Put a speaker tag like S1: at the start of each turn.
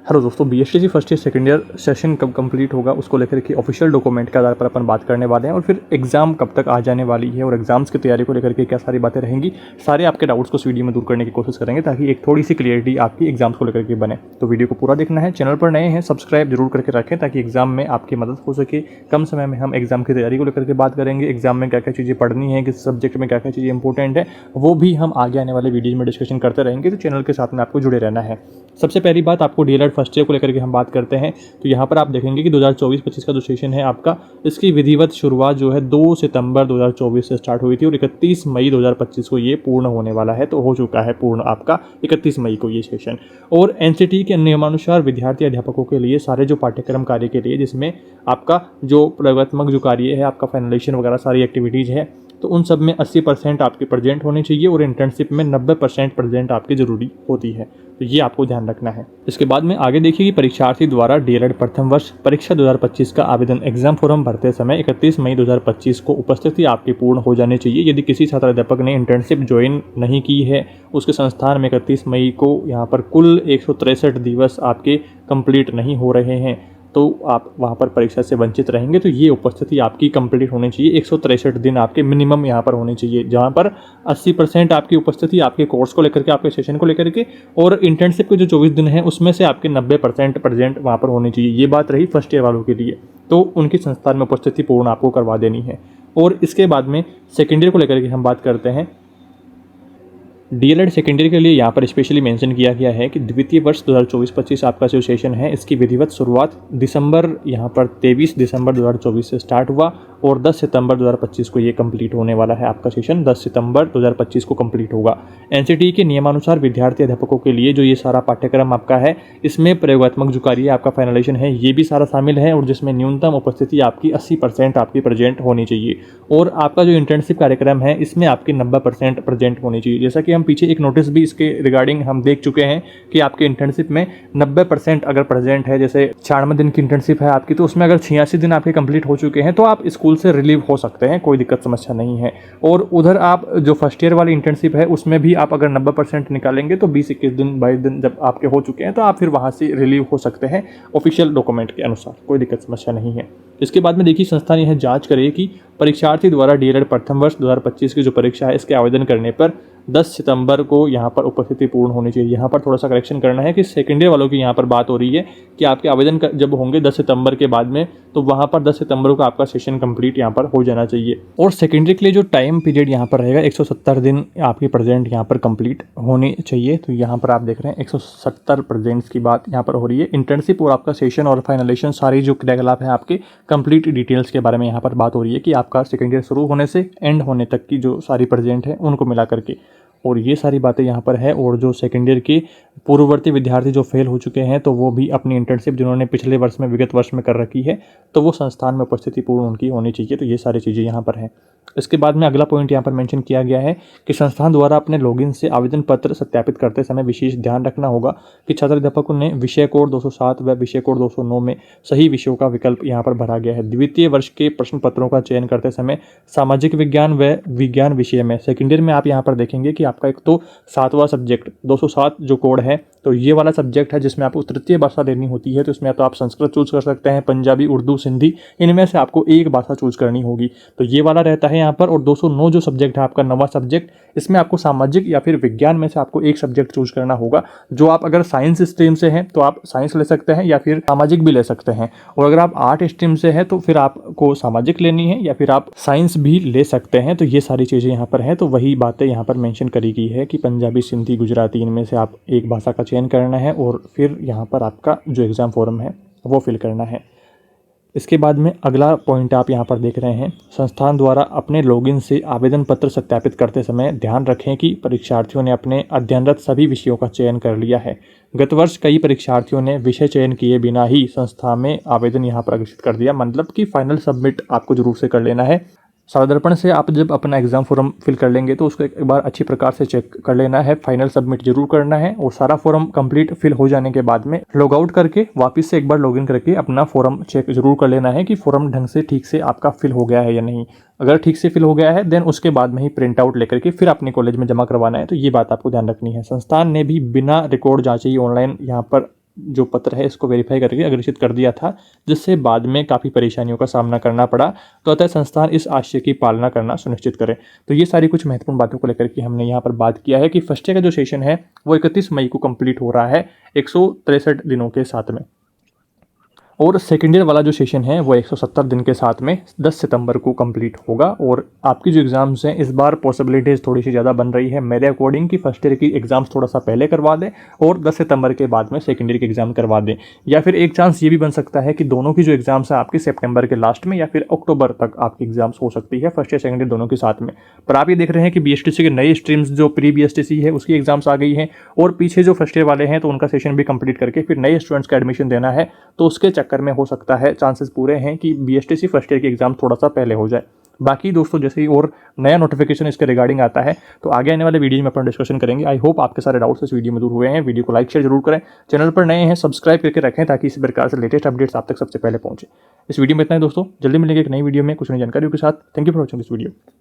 S1: Hello दोस्तों, BSTC first year second year session कब complete होगा उसको लेकर के ऑफिशियल डॉक्यूमेंट के आधार पर अपन बात करने वाले हैं और फिर एग्जाम कब तक आ जाने वाली है और एग्जाम्स की तैयारी को लेकर के क्या सारी बातें रहेंगी। सारे आपके डाउट्स को इस वीडियो में दूर करने की कोशिश करेंगे ताकि एक थोड़ी सी क्लियरिटी आपकी एग्जाम्स को लेकर के बने। तो वीडियो को पूरा देखना है। चैनल पर नए हैं सब्सक्राइब जरूर करके रखें ताकि एग्जाम में आपकी मदद हो सके। कम समय में हम एग्जाम की तैयारी को लेकर के बात करेंगे। एग्जाम में क्या क्या चीज़ें पढ़नी है, किस सब्जेक्ट में क्या क्या चीज़ें इंपॉर्टेंट है, वो भी हम आगे आने वाले वीडियो में डिस्कशन करते रहेंगे। तो चैनल के साथ में आपको जुड़े रहना है। सबसे पहली बात, आपको डीएलएड फर्स्ट ईयर को लेकर के हम बात करते हैं तो यहाँ पर आप देखेंगे कि 2024-25 का जो सेशन है आपका, इसकी विधिवत शुरुआत जो है 2 सितंबर 2024 से स्टार्ट हुई थी और 31 मई 2025 को ये पूर्ण होने वाला है। तो हो चुका है पूर्ण आपका 31 मई को ये सेशन। और एनसीटी के नियमानुसार विद्यार्थी अध्यापकों के लिए सारे जो पाठ्यक्रम कार्य के लिए, जिसमें आपका जो प्रयोगात्मक जो कार्य है, आपका फाइनलाइजेशन वगैरह सारी एक्टिविटीज़ है, तो उन सब में 80% आपके प्रेजेंट होनी चाहिए और इंटर्नशिप में 90% प्रेजेंट आपकी ज़रूरी होती है। तो ये आपको ध्यान रखना है। इसके बाद में आगे देखिए कि परीक्षार्थी द्वारा डीएलएड प्रथम वर्ष परीक्षा 2025 का आवेदन एग्जाम फॉर्म भरते समय 31 मई 2025 को उपस्थिति आपकी पूर्ण हो जानी चाहिए। यदि किसी छात्र अध्यापक ने इंटर्नशिप ज्वाइन नहीं की है, उसके संस्थान में 31 मई को यहाँ पर कुल 163 दिवस आपके कंप्लीट नहीं हो रहे हैं तो आप वहाँ पर परीक्षा से वंचित रहेंगे। तो ये उपस्थिति आपकी कंप्लीट होनी चाहिए। 163 दिन आपके मिनिमम यहाँ पर होनी चाहिए, जहाँ पर 80% आपकी उपस्थिति आपके कोर्स को लेकर के, आपके सेशन को लेकर के, और इंटर्नशिप के जो 24 दिन हैं उसमें से आपके 90% प्रेजेंट वहाँ पर होनी चाहिए। ये बात रही फर्स्ट ईयर वालों के लिए, तो उनकी संस्थान में उपस्थिति पूर्ण आपको करवा देनी है। और इसके बाद में सेकेंड ईयर को लेकर के हम बात करते हैं। डीएलएड सेकेंड ईयर के लिए यहाँ पर स्पेशली मेंशन किया गया है कि द्वितीय वर्ष 2024-25 आपका जो सेशन है, इसकी विधिवत शुरुआत दिसंबर यहाँ पर 23 दिसंबर 2024 से स्टार्ट हुआ और 10 सितंबर 2025 को ये कंप्लीट होने वाला है। आपका सेशन 10 सितंबर 2025 को कंप्लीट होगा। एनसीटी के नियमानुसार विद्यार्थी अध्यापकों के लिए जो ये सारा पाठ्यक्रम आपका है, इसमें प्रयोगात्मक जो कार्य आपका फाइनलाइजेशन है ये भी सारा शामिल है और जिसमें न्यूनतम उपस्थिति आपकी 80% आपकी प्रेजेंट होनी चाहिए। और आपका जो इंटर्नशिप कार्यक्रम है इसमें आपकी 90% प्रेजेंट होनी चाहिए। जैसा कि हम पीछे एक नोटिस भी इसके रिगार्डिंग हम देख चुके हैं कि आपके इंटर्नशिप में 90% अगर प्रेजेंट है, जैसे 96 दिन की इंटर्नशिप है आपकी, तो उसमें अगर 86 दिन आपके कंप्लीट हो चुके हैं तो आप स्कूल से रिलीव हो सकते हैं, कोई दिक्कत समस्या नहीं है। और उधर आप जो फर्स्ट ईयर वाली इंटर्नशिप है उसमें भी आप अगर 90% निकालेंगे तो 20-21 दिन 22 दिन जब आपके हो चुके हैं तो आप फिर वहाँ से रिलीव हो सकते हैं ऑफिशियल डॉक्यूमेंट के अनुसार, कोई दिक्कत समस्या नहीं है। इसके बाद में देखिए, संस्थान यह जांच करे कि परीक्षार्थी द्वारा डीएलएड प्रथम वर्ष 2025 की जो परीक्षा है इसके आवेदन करने पर 10 सितंबर को यहाँ पर उपस्थिति पूर्ण होनी चाहिए। यहाँ पर थोड़ा सा करेक्शन करना है कि सेकेंड ईयर वालों की यहाँ पर बात हो रही है कि आपके आवेदन जब होंगे 10 सितंबर के बाद में, तो वहाँ पर 10 सितंबर को आपका सेशन कंप्लीट यहाँ पर हो जाना चाहिए। और सेकेंडरी के लिए जो टाइम पीरियड यहाँ पर रहेगा 170 दिन आपकी प्रेजेंट यहाँ पर कंप्लीट होनी चाहिए। तो यहाँ पर आप देख रहे हैं 170 प्रेजेंट्स की बात यहाँ पर हो रही है। इंटर्नशिप और आपका सेशन और फाइनलाइजेशन सारी जो क्रियाकलाप है आपके कंप्लीट डिटेल्स के बारे में यहाँ पर बात हो रही है कि आपका सेकेंड ईयर शुरू होने से एंड होने तक की जो सारी प्रेजेंट है उनको मिला करके, और ये सारी बातें यहाँ पर है। और जो सेकेंड ईयर के पूर्ववर्ती विद्यार्थी जो फेल हो चुके हैं तो वो भी अपनी इंटर्नशिप जिन्होंने पिछले वर्ष में विगत वर्ष में कर रखी है तो वो संस्थान में उपस्थिति पूर्ण उनकी होनी चाहिए। तो ये सारी चीज़ें यहाँ पर हैं। इसके बाद में अगला पॉइंट यहाँ पर मेंशन किया गया है कि संस्थान द्वारा अपने लॉगिन से आवेदन पत्र सत्यापित करते समय विशेष ध्यान रखना होगा कि छात्र अध्यापकों ने विषय कोड 207 व विषय कोड 209 में सही विषयों का विकल्प यहाँ पर भरा गया है। द्वितीय वर्ष के प्रश्न पत्रों का चयन करते समय सामाजिक विज्ञान व विज्ञान विषय में, सेकेंड ईयर में आप यहाँ पर देखेंगे कि आपका एक तो 7वां सब्जेक्ट 207 जो कोड है, तो ये वाला सब्जेक्ट है जिसमें आपको तृतीय भाषा लेनी होती है। तो इसमें तो आप संस्कृत चूज कर सकते हैं, पंजाबी, उर्दू, सिंधी, इनमें से आपको एक भाषा चूज करनी होगी। तो ये वाला रहता है यहाँ पर। और 209 जो सब्जेक्ट है आपका 9वां सब्जेक्ट, इसमें आपको सामाजिक या फिर विज्ञान में से आपको एक सब्जेक्ट चूज करना होगा। जो आप अगर साइंस स्ट्रीम से हैं तो आप साइंस ले सकते हैं या फिर सामाजिक भी ले सकते हैं, और अगर आप आर्ट स्ट्रीम से हैं तो फिर आपको सामाजिक लेनी है या फिर आप साइंस भी ले सकते हैं। तो ये सारी चीज़ें यहाँ पर हैं। तो वही बातें यहाँ पर मेंशन करी गई है कि पंजाबी, सिंधी, गुजराती, इनमें से आप एक भाषा का चयन करना है और फिर यहाँ पर आपका जो एग्ज़ाम फॉर्म है वो फिल करना है। इसके बाद में अगला पॉइंट आप यहाँ पर देख रहे हैं, संस्थान द्वारा अपने लॉगिन से आवेदन पत्र सत्यापित करते समय ध्यान रखें कि परीक्षार्थियों ने अपने अध्ययनरत सभी विषयों का चयन कर लिया है। गत वर्ष कई परीक्षार्थियों ने विषय चयन किए बिना ही संस्था में आवेदन यहाँ पर अग्रेसित कर दिया, मतलब कि फाइनल सबमिट आपको जरूर से कर लेना है। सावधान से आप जब अपना एग्जाम फॉर्म फिल कर लेंगे तो उसको एक बार अच्छी प्रकार से चेक कर लेना है, फाइनल सबमिट जरूर करना है। और सारा फॉर्म कंप्लीट फिल हो जाने के बाद में लॉग आउट करके वापस से एक बार लॉगिन करके अपना फॉर्म चेक जरूर कर लेना है कि फॉर्म ढंग से ठीक से आपका फिल हो गया है या नहीं। अगर ठीक से फिल हो गया है देन उसके बाद में ही प्रिंट आउट लेकर के फिर अपने कॉलेज में जमा करवाना है। तो ये बात आपको ध्यान रखनी है। संस्थान ने भी बिना रिकॉर्ड जांचे ही ऑनलाइन यहाँ पर जो पत्र है इसको वेरीफाई करके अग्रेषित कर दिया था, जिससे बाद में काफ़ी परेशानियों का सामना करना पड़ा। तो अतः संस्थान इस आशय की पालना करना सुनिश्चित करे। तो ये सारी कुछ महत्वपूर्ण बातों को लेकर के हमने यहाँ पर बात किया है कि फर्स्ट ईयर का जो सेशन है वो 31 मई को कंप्लीट हो रहा है 163 दिनों के साथ में, और सेकेंड ईयर वाला जो सेशन है वो 170 दिन के साथ में 10 सितंबर को कंप्लीट होगा। और आपकी जो एग्ज़ाम्स हैं इस बार पॉसिबिलिटीज़ थोड़ी सी ज़्यादा बन रही है मेरे अकॉर्डिंग कि फर्स्ट ईयर की एग्ज़ाम्स थोड़ा सा पहले करवा दें और 10 सितंबर के बाद में सेकेंड ईयर की एग्ज़ाम करवा दें, या फिर एक चांस ये भी बन सकता है कि दोनों की जो एग्ज़ाम्स है आपकी सितंबर के लास्ट में या फिर अक्टूबर तक आपकी एग्ज़ाम्स हो सकती है, फर्स्ट ईयर सेकेंड ईयर दोनों के साथ में। पर आप ये देख रहे हैं कि BSTC के नए स्ट्रीम्स जो प्री BSTC है उसकी एग्ज़ाम्स आ गई हैं, और पीछे जो फर्स्ट ईयर वाले हैं तो उनका सेशन भी कंप्लीट करके फिर नए स्टूडेंट्स का एडमिशन देना है, तो उसके चक्कर में हो सकता है चांसेस पूरे हैं कि BSTC फर्स्ट ईयर की एग्जाम थोड़ा सा पहले हो जाए। बाकी दोस्तों जैसे ही और नया नोटिफिकेशन इसके रिगार्डिंग आता है तो आगे आने वाले वीडियो में अपन डिस्कशन करेंगे। आई होप आपके सारे डाउट्स इस वीडियो में दूर हुए हैं। वीडियो को लाइक शेयर जरूर करें, चैनल पर नए हैं सब्सक्राइब करके रखें ताकि इसी प्रकार से लेटेस्ट अपडेट्स आप तक सबसे पहले पहुंचे। इस वीडियो में इतना ही दोस्तों, जल्दी मिलेंगे एक नई वीडियो में कुछ नई जानकारियों के साथ। Thank you for watching this video.